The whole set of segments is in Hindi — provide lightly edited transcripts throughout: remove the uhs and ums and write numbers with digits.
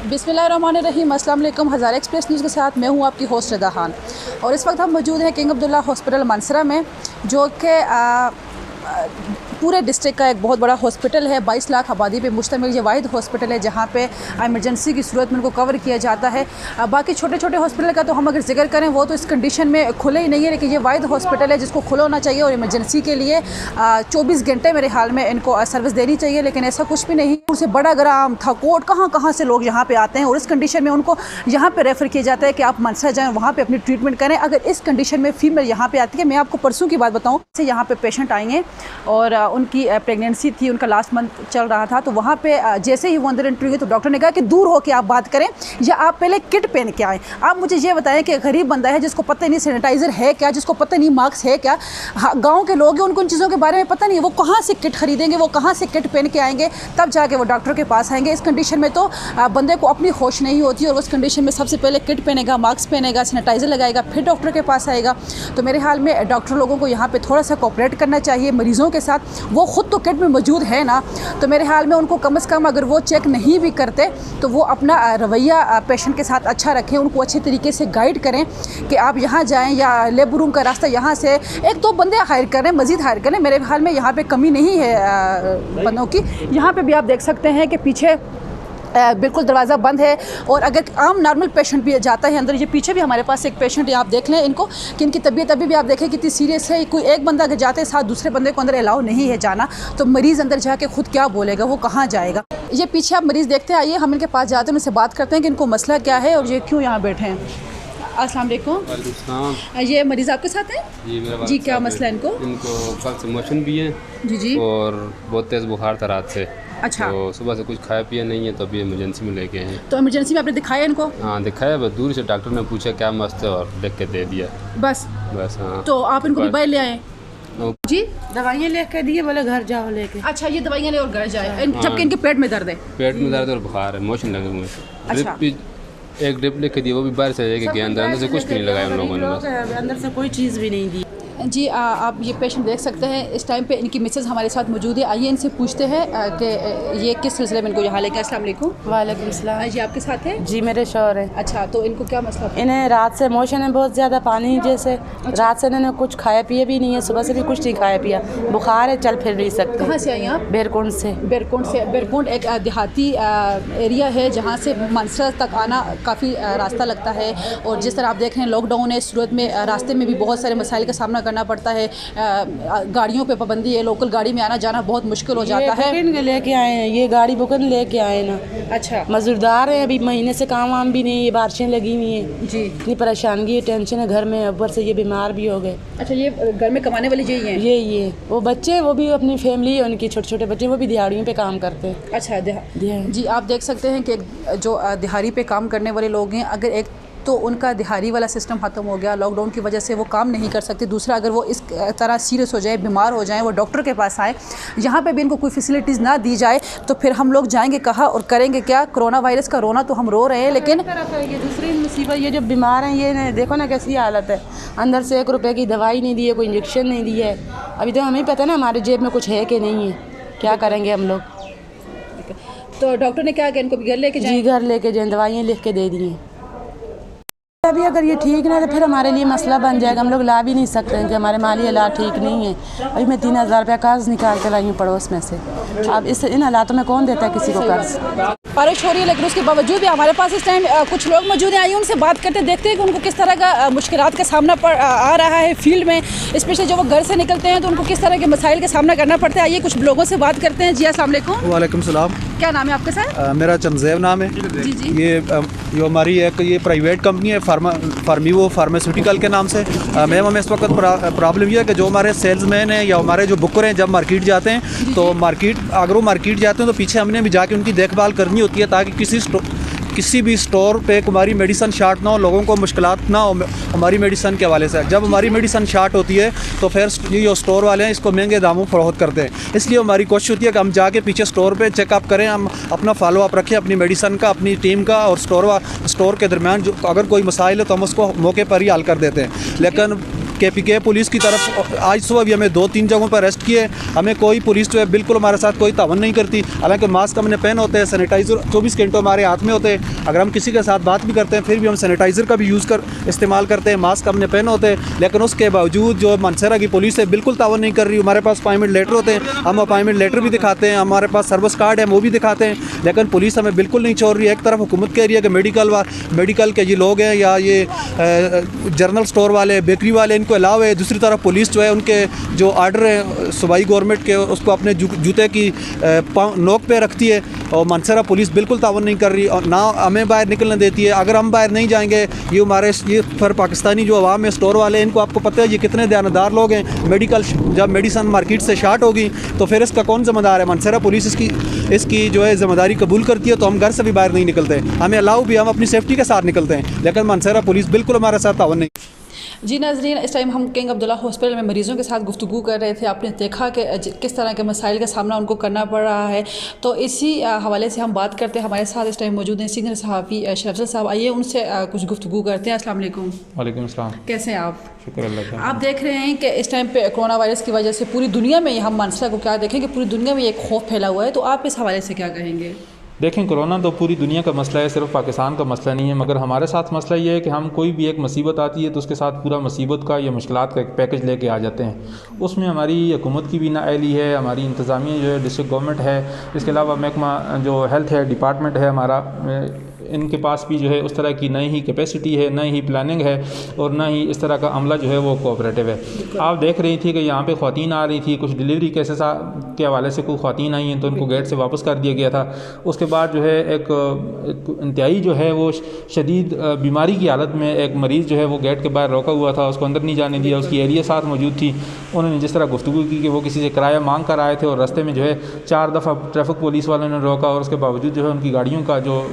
बिस्मिल्लाहिर्रहमानिर्रहीम, अस्सलाम वालेकुम। हज़ारा एक्सप्रेस न्यूज़ के साथ मैं हूँ आपकी होस्ट रदा खान और इस वक्त हम मौजूद हैं किंग अब्दुल्ला हॉस्पिटल मानसरा में, जो कि पूरे डिस्ट्रिक्ट का एक बहुत बड़ा हॉस्पिटल है। 22 लाख आबादी पे मुश्तमिल ये वाहिद हॉस्पिटल है जहाँ पे इमरजेंसी की सूरत में उनको कवर किया जाता है। बाकी छोटे छोटे हॉस्पिटल का तो हम अगर जिक्र करें वो तो इस कंडीशन में खुले ही नहीं है, लेकिन ये वाहिद हॉस्पिटल है जिसको खुला होना चाहिए और इमरजेंसी के लिए 24 घंटे मेरे हाल में इनको सर्विस देनी चाहिए, लेकिन ऐसा कुछ भी नहीं। उससे बड़ा ग्राम थाकोट कहाँ से लोग यहाँ पर आते हैं और इस कंडीशन में उनको यहाँ पर रेफ़र किया जाता है कि आप मानसरा जाएँ, वहाँ पर अपनी ट्रीटमेंट करें। अगर इस कंडीशन में फ़ीमेल यहाँ पर आती है, मैं आपको परसों की बात बताऊँ से यहाँ पर पेशेंट आएंगे और उनकी प्रेगनेंसी थी, उनका लास्ट मंथ चल रहा था, तो वहाँ पे जैसे ही वो अंदर एंट्री हुई तो डॉक्टर ने कहा कि दूर हो के आप बात करें या आप पहले किट पहन के आएँ। आप मुझे ये बताएं कि गरीब बंदा है जिसको पता नहीं सैनिटाइज़र है क्या, जिसको पता नहीं मास्क है क्या, गाँव के लोग हैं उनको उन चीज़ों के बारे में पता नहीं है, वो कहाँ से किट खरीदेंगे, वो कहाँ से किट पहन के आएंगे, तब जाके वो डॉक्टर के पास आएंगे। इस कंडीशन में तो बंदे को अपनी होश नहीं होती और उस कंडीशन में सबसे पहले किट पहनेगा, मास्क पहनेगा, सैनिटाइज़र लगाएगा, फिर डॉक्टर के पास आएगा। तो मेरे हाल में डॉक्टर लोगों को यहाँ पर थोड़ा सा कोऑपरेट करना चाहिए मरीज़ों के साथ। वो ख़ुद तो किट में मौजूद है ना, तो मेरे हाल में उनको कम से कम अगर वो चेक नहीं भी करते तो वो अपना रवैया पेशेंट के साथ अच्छा रखें, उनको अच्छे तरीके से गाइड करें कि आप यहाँ जाएं या लेबर रूम का रास्ता यहाँ से, एक दो बंदे हायर करें, मज़ीद हायर करें। मेरे हाल में यहाँ पे कमी नहीं है बंदों की। यहाँ पे भी आप देख सकते हैं कि पीछे बिल्कुल दरवाज़ा बंद है और अगर आम नॉर्मल पेशेंट भी जाता है अंदर, ये पीछे भी हमारे पास एक पेशेंट है, आप देख लें इनको कि इनकी तबीयत अभी भी आप देखें कितनी सीरियस है। कोई एक बंदा अगर जाते साथ दूसरे बंदे को अंदर अलाउ नहीं है जाना, तो मरीज़ अंदर जाके खुद क्या बोलेगा, वो कहाँ जाएगा। ये पीछे आप मरीज़ देखते हैं, आइए हम इनके पास जाते हैं, उनसे बात करते हैं कि इनको मसला क्या है और ये क्यों यहाँ बैठे हैं। अस्सलाम वालेकुम। ये मरीज़ आपके साथ हैं जी, क्या मसला है इनको? इनको कल से मोशन भी है जी और बहुत तेज़ बुखार था रात से। अच्छा, तो सुबह से कुछ खाया पिया नहीं है, तो अभी इमरजेंसी में लेके हैं। तो इमरजेंसी में आपने दिखाया इनको? हाँ दिखाया, बस दूर से डॉक्टर ने पूछा क्या मस्त है और लिख के दे दिया बस। हाँ। तो आप इनको दुबई ले आए जी? दवाइयाँ लेके के दिए, बोले घर जाओ लेके। अच्छा, ये दवाइयाँ ले और घर जाए, जबकि इनके पेट में दर्द है? पेट में दर्द और बुखार है, मोशन लगे मुँह से। अच्छा, एक ड्रिप लिख के दिए, वो भी बाहर से लेके गया, अंदर से कुछ भी नहीं लगाया उन लोगों ने, अंदर से कोई चीज़ भी नहीं दी जी। आप ये पेशेंट देख सकते हैं, इस टाइम पे इनकी मिसेज हमारे साथ मौजूद है। आइए इनसे पूछते हैं कि ये किस सिलसिले में इनको यहाँ लेके। अस्सलाम वालेकुम। वालेकुम सलाम जी, आपके साथ है जी? मेरे शौहर है। अच्छा, तो इनको क्या मसला था? इन्हें रात से मोशन है बहुत ज़्यादा, पानी जैसे। अच्छा। रात से इन्होंने कुछ खाया पिया भी नहीं है, सुबह से भी कुछ नहीं खाया पिया, बुखार है, चल फिर नहीं सकते। कहाँ से आई आप? बेरकुंड से। बेरकुंड एक देहाती एरिया है जहाँ से मानसरा तक आना काफ़ी रास्ता लगता है और जिस तरह आप देख रहे हैं लॉकडाउन है, सूरत में रास्ते में भी बहुत सारे मसाइल का सामना करना पड़ता है। गाड़ियों पे पाबंदी है, लोकल गाड़ी में आना जाना बहुत मुश्किल हो जाता है। बुकिंग लेके आए हैं, ये गाड़ी बुकिंग लेके आए ना। अच्छा, मजदूरदार हैं, अभी महीने से काम वाम भी नहीं, ये बारिशें लगी हुई हैं जी, इतनी परेशानगी है, टेंशन है घर में, ऊपर से ये बीमार भी हो गए। अच्छा, ये घर में कमाने वाले यही हैं? ये वो बच्चे, वो भी अपनी फैमिली है उनकी, छोटे छोटे बच्चे, वो भी दिहाड़ियों पे काम करते हैं। अच्छा, जी, आप देख सकते हैं कि जो दिहाड़ी पे काम करने वाले लोग हैं, अगर एक तो उनका दिहाड़ी वाला सिस्टम ख़त्म हो गया, लॉकडाउन की वजह से वो काम नहीं कर सकते। दूसरा, अगर वो इस तरह सीरियस हो जाए, बीमार हो जाए, वो डॉक्टर के पास आए, यहाँ पे भी इनको कोई फैसिलिटीज़ ना दी जाए तो फिर हम लोग जाएंगे कहाँ और करेंगे क्या? कोरोना वायरस का रोना तो हम रो रहे हैं, लेकिन ये दूसरी मुसीबत, ये जो बीमार हैं ये देखो ना कैसी हालत है, अंदर से 1 रुपये की दवाई नहीं दी है, कोई इंजेक्शन नहीं दी है। अभी तो हमें पता ना हमारे जेब में कुछ है कि नहीं है, क्या करेंगे हम लोग? तो डॉक्टर ने क्या किया, इनको घर लेके जाए? जी, घर लेके जाए, दवाइयाँ लिख के दे दी हैं। अभी अगर ये ठीक ना तो फिर हमारे लिए मसला बन जाएगा, हम लोग ला भी नहीं सकते हैं कि हमारे माली हालात ठीक नहीं है। अभी मैं 3000 रुपया कर्ज निकाल के लाई हूँ पड़ोस में से। अब इन हालातों में कौन देता है किसी को कर्ज? बारिश हो रही है लेकिन उसके बावजूद भी हमारे पास इस टाइम कुछ लोग मौजूद हैं। आइए उनसे बात करते, देखते हैं कि उनको किस तरह का मुश्किलात का सामना आ रहा है फील्ड में, स्पेशली जो वो घर से निकलते हैं तो उनको किस तरह के मसाइल का सामना करना पड़ता है। आइए कुछ लोगों से बात करते हैं। जी, अस्सलाम वालेकुम। वालेकुम सलाम। क्या नाम है आपके साथ? मेरा चंदेव नाम है जी जी। ये हमारी एक ये प्राइवेट कंपनी है फार्मीवो फार्मास्यूटिकल के नाम से। मैम हमें इस वक्त प्रॉब्लम ये है कि जो हमारे सेल्समैन हैं या हमारे जो बुकर हैं, जब मार्केट जाते हैं तो अगर वो मार्केट जाते हैं तो पीछे हमने भी जाके उनकी देखभाल करनी होती है ताकि किसी भी स्टोर पे हमारी मेडिसिन शार्ट ना हो, लोगों को मुश्किलात ना हो हमारी मेडिसिन के हवाले से। जब हमारी मेडिसिन शार्ट होती है तो फिर ये जो स्टोर वाले हैं इसको महंगे दामों फरोख्त करते हैं। इसलिए हमारी कोशिश होती है कि हम जाके पीछे स्टोर पे चेकअप करें, हम अपना फॉलो अप रखें अपनी मेडिसिन का, अपनी टीम का, और स्टोर के दरमियान जो अगर कोई मसाइल है तो हम उसको मौके पर ही हल कर देते हैं। लेकिन KPK पुलिस की तरफ आज सुबह भी हमें 2-3 जगहों पर अरेस्ट किए। हमें कोई पुलिस जो है बिल्कुल हमारे साथ कोई तावन नहीं करती। हालांकि मास्क हमने पहन होते हैं, सैनिटाइज़र 24 घंटों हमारे हाथ में होते हैं। अगर हम किसी के साथ बात भी करते हैं फिर भी हम सैनिटाइज़र का भी इस्तेमाल करते हैं, मास्क हमने पहन होते हैं। लेकिन उसके बावजूद जो मानसरा की पुलिस है बिल्कुल तावन नहीं कर रही। हमारे पास अपॉइंटमेंट लेटर होते हैं, हम अपॉइंटमेंट लेटर भी दिखाते हैं, हमारे पास सर्विस कार्ड है वो भी दिखाते हैं, लेकिन पुलिस हमें बिल्कुल नहीं छोड़ रही है। एक तरफ हुकूमत कह रही है कि मेडिकल के ये लोग हैं या ये जनरल स्टोर वाले, बेकरी वाले, इनको अलाव है। दूसरी तरफ पुलिस जो है उनके जो आर्डर है सूबाई गवर्नमेंट के उसको अपने जूते की नोक पे रखती है। और मानसरा पुलिस बिल्कुल तावन नहीं कर रही और ना हमें बाहर निकलने देती है। अगर हम बाहर नहीं जाएंगे ये फिर पाकिस्तानी जो अवाम है, स्टोर वाले, इनको आपको पता है ये कितने दयानतदार लोग हैं। जब मेडिसन मार्केट से शार्ट होगी तो फिर इसका कौन ज़िम्मेदार है? मानसरा पुलिस इसकी जो है ज़िम्मेदारी कबूल करती है तो हम घर से भी बाहर नहीं निकलते। हमें अलाउ भी, हम अपनी सेफ्टी के साथ निकलते हैं, लेकिन मानसरा पुलिस बिल्कुल हमारे साथ तावन नहीं। जी नाज़रीन, इस टाइम हम किंग अब्दुल्ला हॉस्पिटल में मरीज़ों के साथ गुफ्तगू कर रहे थे। आपने देखा कि किस तरह के मसाइल का सामना उनको करना पड़ रहा है। तो इसी हवाले से हम बात करते हैं। हमारे साथ इस टाइम मौजूद हैं सीनियर सहाफ़ी शरफजल साहब। आइए उनसे कुछ गुफ्तगू करते हैं। अस्सलाम वालेकुम। वालेकुम अस्सलाम। कैसे हैं आप? शुक्र अल्लाह का। आप देख रहे हैं कि इस टाइम पे कोरोना वायरस की वजह से पूरी दुनिया में, हम मानसरा को क्या देखें कि पूरी दुनिया में एक खौफ फैला हुआ है, तो आप इस हवाले से क्या कहेंगे? देखें, कोरोना तो पूरी दुनिया का मसला है, सिर्फ पाकिस्तान का मसला नहीं है। मगर हमारे साथ मसला ये है कि हम कोई भी एक मुसीबत आती है तो उसके साथ पूरा मुसीबत का या मुश्किलात का एक पैकेज लेके आ जाते हैं। उसमें हमारी हुकूमत की भी नाअहली है, हमारी इंतज़ामिया जो है डिस्ट्रिक्ट गवर्नमेंट है, इसके अलावा महकमा जो हेल्थ है डिपार्टमेंट है हमारा, इनके पास भी जो है उस तरह की न ही कैपेसिटी है, न ही प्लानिंग है और न ही इस तरह का अमला जो है वो कोऑपरेटिव है। आप देख रही थी कि यहाँ पे ख़वातीन आ रही थी, कुछ डिलीवरी केसेस के हवाले से कोई ख़वातीन आई हैं तो उनको गेट से वापस कर दिया गया था। उसके बाद जो है एक इंतहाई जो है वो शदीद बीमारी की हालत में एक मरीज़ जो है वो गेट के बाहर रोका हुआ था, उसको अंदर नहीं जाने दिया। उसकी एरिया साथ मौजूद थी। उन्होंने जिस तरह गुफ्तगू की कि वो किसी से किराया मांग कर आए थे और रास्ते में जो है 4 दफ़ा ट्रैफिक पुलिस वालों ने रोका और उसके बावजूद जो है उनकी गाड़ियों का जो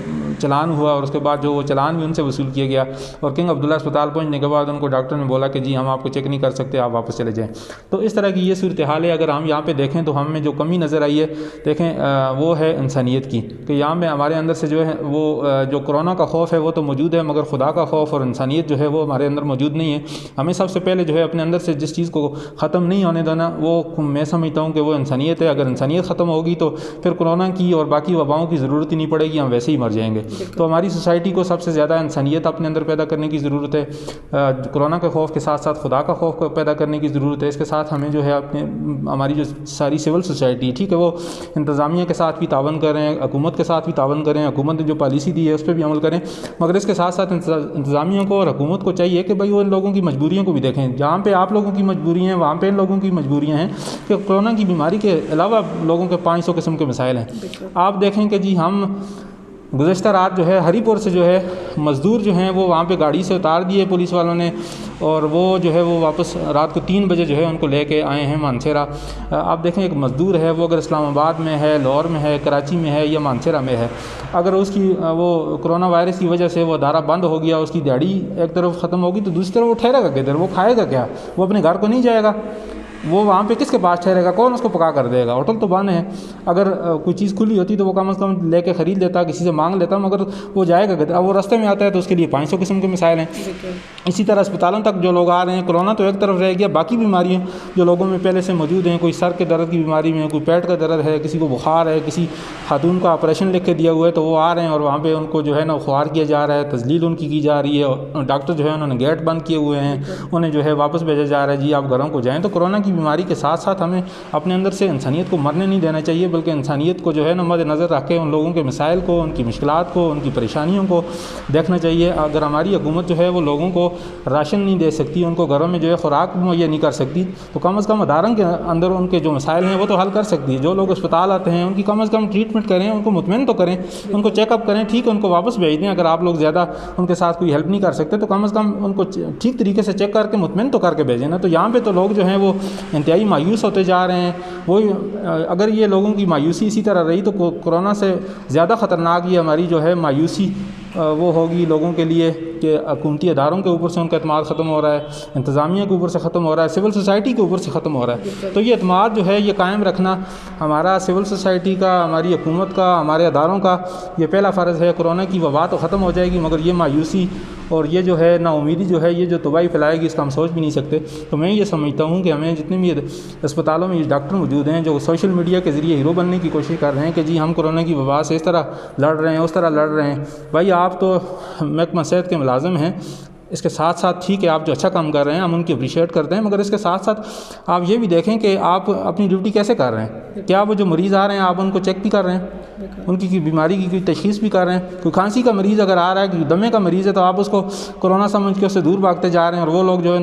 चलान हुआ और उसके बाद जो वो चलान भी उनसे वसूल किया गया। और किंग अब्दुल्ला अस्पताल पहुंचने के बाद उनको डॉक्टर ने बोला कि जी हम आपको चेक नहीं कर सकते, आप वापस चले जाएं। तो इस तरह की ये सूरत हाल है। अगर हम यहाँ पे देखें तो हमें जो कमी नज़र आई है, देखें वो है इंसानियत की, कि यहाँ पे हमारे अंदर से जो है वो जो कोरोना का खौफ है वो तो मौजूद है, मगर खुदा का खौफ और इंसानियत जो है वो हमारे अंदर मौजूद नहीं है। हमें सबसे पहले जो है अपने अंदर से जिस चीज़ को ख़त्म नहीं होने देना, वो मैं समझता हूँ कि वो इंसानियत है। अगर इंसानियत ख़त्म होगी तो फिर कोरोना की और बाकी वबाओं की ज़रूरत ही नहीं पड़ेगी, हम वैसे ही मर जाएंगे। तो हमारी सोसाइटी को सबसे ज़्यादा इंसानियत अपने अंदर पैदा करने की ज़रूरत है। कोरोना के खौफ के साथ साथ खुदा का खौफ पैदा करने की ज़रूरत है। इसके साथ हमें जो है अपने हमारी जो सारी सिविल सोसाइटी, ठीक है, वो इंतज़ामिया के साथ भी तावन करें, हुकूमत के साथ भी तावन करें, हुकूमत ने जो पॉलिसी दी है उस पर भी अमल करें। मगर इसके साथ साथ इंतज़ामिया को और हुकूमत को चाहिए कि भाई वो इन लोगों की मजबूरियों को भी देखें। जहाँ पे आप लोगों की मजबूरियाँ हैं वहाँ पे इन लोगों की मजबूरियाँ हैं कि कोरोना की बीमारी के अलावा लोगों के 500 किस्म के मसाइल हैं। आप देखें कि जी हम गुज़श्ता रात जो है हरीपुर से जो है मज़दूर जो हैं वो वहाँ पे गाड़ी से उतार दिए पुलिस वालों ने, और वो जो है वो वापस रात को 3 बजे जो है उनको लेके आए हैं मानसेरा। आप देखें एक मज़दूर है, वो अगर इस्लामाबाद में है, लाहौर में है, कराची में है या मानसेरा में है, अगर उसकी वो कोरोना वायरस की वजह से वो अदारा बंद हो गया, उसकी दिहाड़ी एक तरफ ख़त्म होगी तो दूसरी तरफ वो ठहरेगा किधर? वो खाएगा क्या? वो अपने घर को नहीं जाएगा, वो वहाँ पे किसके पास ठहरेगा? कौन उसको पका कर देगा? होटल तो बंद है। अगर कोई चीज़ खुली होती तो वो कम से कम लेके ख़रीद लेता, किसी से मांग लेता, मगर वो जाएगा किधर? अब वो रास्ते में आता है तो उसके लिए 500 किस्म के मिसाइल हैं। इसी तरह अस्पतालों तक जो लोग आ रहे हैं, कोरोना तो एक तरफ रह गया, बाकी बीमारियाँ जो लोगों में पहले से मौजूद हैं, कोई सर के दर्द की बीमारी में, कोई पेट का दर्द है, किसी को बुखार है, किसी खातून का ऑपरेशन लिख के दिया हुआ है, तो वो आ रहे हैं और वहाँ पर उनको जो है ना ख्वार किया जा रहा है, तजलील उनकी की जा रही है। और डॉक्टर जो है उन्होंने गेट बंद किए हुए हैं, उन्हें जो है वापस भेजा जा रहा है, जी आप घरों को जाएँ। तो कोरोना की बीमारी के साथ साथ हमें अपने अंदर से इंसानियत को मरने नहीं देना चाहिए, बल्कि इंसानियत को जो है ना मद्देनज़र रख के उन लोगों के मसाइल को, उनकी मुश्किलात को, उनकी परेशानियों को देखना चाहिए। अगर हमारी हुकूमत जो है वो लोगों को राशन नहीं दे सकती, उनको घरों में जो है खुराक मुहैया नहीं कर सकती, तो कम से कम अदारों के अंदर उनके जो मसाइल हैं वो तो हल कर सकती है। जो लोग अस्पताल आते हैं उनकी कम से कम ट्रीटमेंट करें, उनको मुतमईन तो करें, उनको चेकअप करें, ठीक है, उनको वापस भेज दें। अगर आप लोग ज़्यादा उनके साथ कोई हेल्प नहीं कर सकते तो कम से कम उनको ठीक तरीके से चेक करके मुतमईन तो करके भेजें ना। तो यहाँ पर तो लोग जो हैं वो इंतहाई मायूस होते जा रहे हैं। वो अगर ये लोगों की मायूसी इसी तरह रही तो कोरोना से ज़्यादा ख़तरनाक ये हमारी जो है मायूसी वो होगी लोगों के लिए। कि हुकूमती अदारों के ऊपर से उनका एतमाद ख़त्म हो रहा है, इंतज़ामिया के ऊपर से ख़त्म हो रहा है, सिविल सोसाइटी के ऊपर से ख़त्म हो रहा है। तो ये एतमाद जो है ये कायम रखना हमारा सिविल सोसाइटी का, हमारी हुकूमत का, हमारे अदारों का ये पहला फ़र्ज़ है। कोरोना की वबा तो ख़त्म हो जाएगी मगर ये मायूसी और ये जो है नाउमीदी जो है ये जो तबाही फैलाएगी इसका हम सोच भी नहीं सकते। तो मैं ये समझता हूँ कि हमें जितने भी अस्पतालों में ये डॉक्टर मौजूद हैं जो सोशल मीडिया के ज़रिए हीरो बनने की कोशिश कर रहे हैं कि जी हम कोरोना की वबा से इस तरह लड़ रहे हैं, उस तरह लड़ रहे हैं, भाई आप तो महकमा सेहत के मुलाजिम हैं। इसके साथ साथ ठीक है आप जो अच्छा काम कर रहे हैं हम उनकी अप्रिशिएट करते हैं, मगर इसके साथ साथ आप ये भी देखें कि आप अपनी ड्यूटी कैसे कर रहे हैं। क्या वो जो मरीज़ आ रहे हैं आप उनको चेक भी कर रहे हैं, उनकी बीमारी की कोई तशख़ीस भी कर रहे हैं। कोई खांसी का मरीज़ अगर आ रहा है, कोई दमे का मरीज़ है तो आप उसको कोरोना समझ के उससे दूर भागते जा रहे हैं, और वो लोग जो है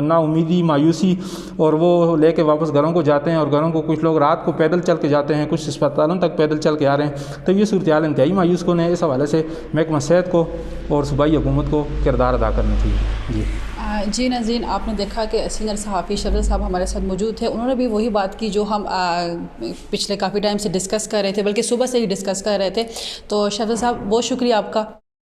नाउमीदी, मायूसी और वो लेके वापस घरों को जाते हैं, और घरों को कुछ लोग रात को पैदल चल के जाते हैं, कुछ अस्पतालों तक पैदल चल के आ रहे हैं। तो ये सूरत हाल इंतहाई मायूस कौन है। इस हवाले से महकमा सेहत को और सूबाई हुकूमत को किरदार अदा करना चाहिए। जी नाज़रीन, आपने देखा कि सीनियर सहाफ़ी शफजल साहब हमारे साथ मौजूद थे। उन्होंने भी वही बात की जो हम पिछले काफ़ी टाइम से डिस्कस कर रहे थे, बल्कि सुबह से ही डिस्कस कर रहे थे। तो शफजल साहब बहुत शुक्रिया आपका।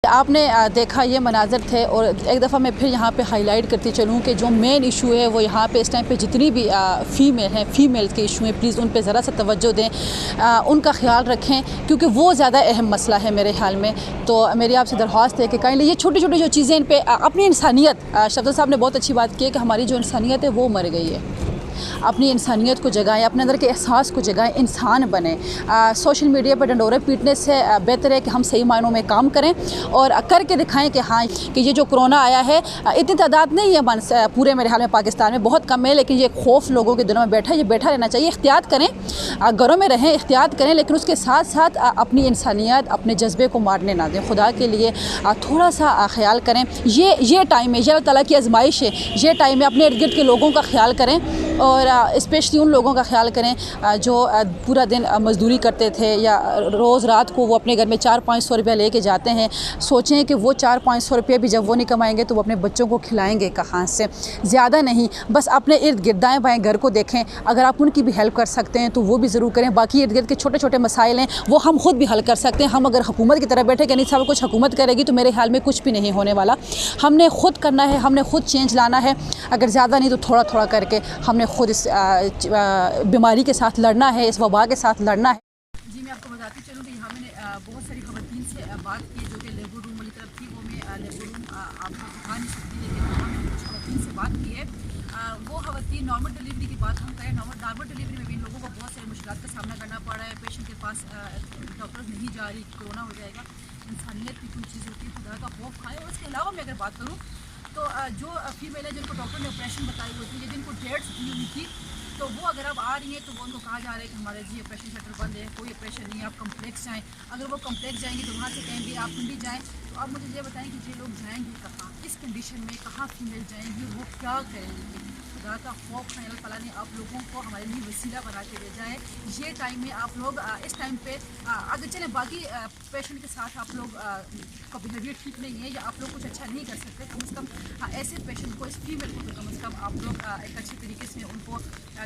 आपने देखा ये मनाज़र थे, और एक दफ़ा मैं फिर यहाँ पे हाईलाइट करती चलूँ कि जो मेन इशू है वो यहाँ पे इस टाइम पे जितनी भी फ़ीमेल हैं, फ़ीमेल्स के इशू हैं, प्लीज़ उन पे ज़रा सा तवज्जो दें, उनका ख्याल रखें, क्योंकि वो ज़्यादा अहम मसला है मेरे ख्याल में। तो मेरी आपसे दरख्वास्त है कि काइंडली ये छोटी छोटी जो चीज़ें इन पर अपनी इंसानियत, शफजल साहब ने बहुत अच्छी बात की है कि हमारी जो इंसानियत है वो मर गई है। अपनी इंसानियत को जगाएं, अपने अंदर के एहसास को जगाएं, इंसान बने। सोशल मीडिया पर डंडोरे पीटने से बेहतर है कि हम सही मायनों में काम करें और करके दिखाएं कि हाँ कि ये जो कोरोना आया है, इतनी तादाद नहीं है पूरे मेरे हाल में पाकिस्तान में, बहुत कम है, लेकिन ये खौफ लोगों के दिलों में बैठा है, ये बैठा रहना चाहिए। एहतियात करें, घरों में रहें, एहतियात करें, लेकिन उसके साथ साथ अपनी इंसानियत, अपने जज्बे को मारने ना दें। खुदा के लिए थोड़ा सा ख्याल करें। ये टाइम है, ये अल्लाह ताला की आजमाइश है। ये टाइम है, अपने इर्द गिर्द के लोगों का ख्याल करें, और स्पेशली उन लोगों का ख्याल करें जो पूरा दिन मज़दूरी करते थे, या रोज़ रात को वो अपने घर में 400-500 रुपया लेके जाते हैं। सोचें कि वो 400-500 रुपये भी जब वो नहीं कमाएंगे तो वो अपने बच्चों को खिलाएंगे कहाँ से। ज़्यादा नहीं, बस अपने इर्द गिर्द दाएँ बाएँ घर को देखें, अगर आप उनकी भी हेल्प कर सकते हैं तो वो भी ज़रूर करें। बाकी इर्द गिर्द के छोटे छोटे मसाइल हैं वो हम खुद भी हल कर सकते हैं। हम अगर हुकूमत की तरह बैठे कि नहीं साहब कुछ हुकूमत करेगी, तो मेरे ख्याल में कुछ भी नहीं होने वाला। हमने खुद करना है, हमने खुद चेंज लाना है। अगर ज़्यादा नहीं तो थोड़ा थोड़ा करके हमने खुद इस बीमारी के साथ लड़ना है, इस वबा के साथ लड़ना है। जी मैं आपको बताती चलूँ कि यहाँ मैंने बहुत सारी ख़वातीन से बात की जो कि लेबर रूम वाली तरफ थी। वो मैं लेबर रूम आपको दिखा नहीं सकती, लेकिन वहाँ मैंने कुछ ख़वातीन से बात की है। वो ख़वातीन नॉर्मल डिलीवरी की बात हम करें, नॉर्मल डिलीवरी में भी इन लोगों को बहुत सारी मुश्किलात का सामना करना पड़ रहा है। पेशेंट के पास डॉक्टर नहीं जा रही, कोरोना हो जाएगा। इंसानियत की कोई चीज़ होती है, खुदा का खौफ खाए। और उसके अलावा मैं अगर बात करूँ तो जो फीमेल है जिनको डॉक्टर ने ऑपरेशन बताई हुई थी, जिनको डेट्स दी हुई थी, तो वो अगर अब आ रही हैं तो वो उनको कहा जा रहा है कि हमारे जी ऑपरेशन थिएटर बंद है, कोई ऑपरेशन नहीं है, आप कम्प्लेक्स जाएँ। अगर वो कम्प्लेक्स जाएंगे तो वहाँ से कहें भी आप कुंडी जाएँ। तो आप मुझे ये बताएं कि ये लोग जाएंगे कहाँ, इस कंडीशन में कहाँ फीमेल जाएंगी, वो क्या करेंगे। खुदा का खौफ है, अल्लाह ताला ने आप लोगों को हमारे लिए वसीला बना के भेजा है। ये टाइम में आप लोग इस टाइम पे अगर चले बाकी पेशेंट के साथ आप लोग का बिहेवियर ठीक नहीं है या आप लोग कुछ अच्छा नहीं कर सकते, कम से कम ऐसे पेशेंट को, इस फीमेल को तो कम से कम आप लोग एक अच्छे तरीके से उनको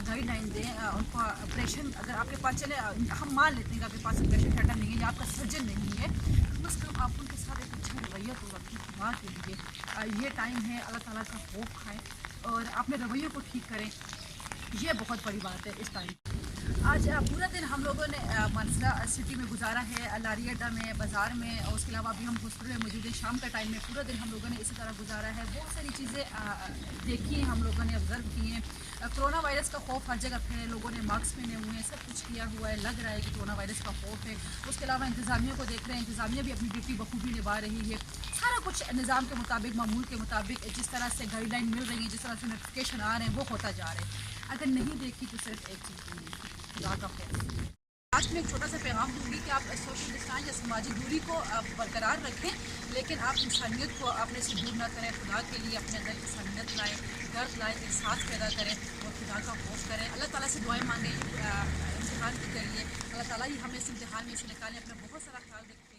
गाइडलाइन दें। उनको ऑपरेशन अगर आपके पास चले, हम मान लेते हैं कि आपके पास ऑपरेशन थिएटर नहीं है या आपका सर्जन नहीं है, कम से कम आप उनके साथ एक अच्छा रवैया तो रखें। खुदा के लिए ये टाइम है, अल्लाह ताला का खौफ खाएँ और अपने रवैये को ठीक करें। ये बहुत बड़ी बात है इस टाइम। आज पूरा दिन हम लोगों ने मानसरा सिटी में गुजारा है, लारी अड्डा में, बाज़ार में, और उसके अलावा अभी हम हॉस्पिटल में मौजूद हैं। शाम का टाइम में पूरा दिन हम लोगों ने इसी तरह गुजारा है। बहुत सारी चीज़ें देखी हैं, हम लोगों ने ऑब्ज़र्व की हैं। कोरोना वायरस का खौफ हर जगह है, लोगों ने मास्क पहने हुए हैं, सब कुछ किया हुआ है, लग रहा है कि कोरोना वायरस का खौफ है। उसके अलावा इंतज़ामिया को देख रहे हैं, इंतज़ामिया भी अपनी ड्यूटी बखूबी निभा रही है। सारा कुछ निज़ाम के मुताबिक, मामूल के मुताबिक, जिस तरह से गाइडलाइन मिल रही है, जिस तरह से नोटिफिकेशन आ रहे हैं, वो होता जा रहा है। अगर नहीं देखी तो सिर्फ एक चीज़ नहीं, आज मैं एक छोटा सा पैगाम दूँगी कि आप सोशल डिस्टेंस या सामाजिक दूरी को बरकरार रखें, लेकिन आप इंसानियत को अपने से दूर ना करें। खुदा के लिए अपने अंदर इंसानियत लाएँ, दर्द लाएँ, एहसास पैदा करें और खुदा का खौफ करें। अल्लाह ताला से दुआएं मांगें इम्तिहान के जरिए। अल्लाह ताला ही हमें इस इम्तिहान में से निकालें। अपना बहुत सारा ख्याल रखें।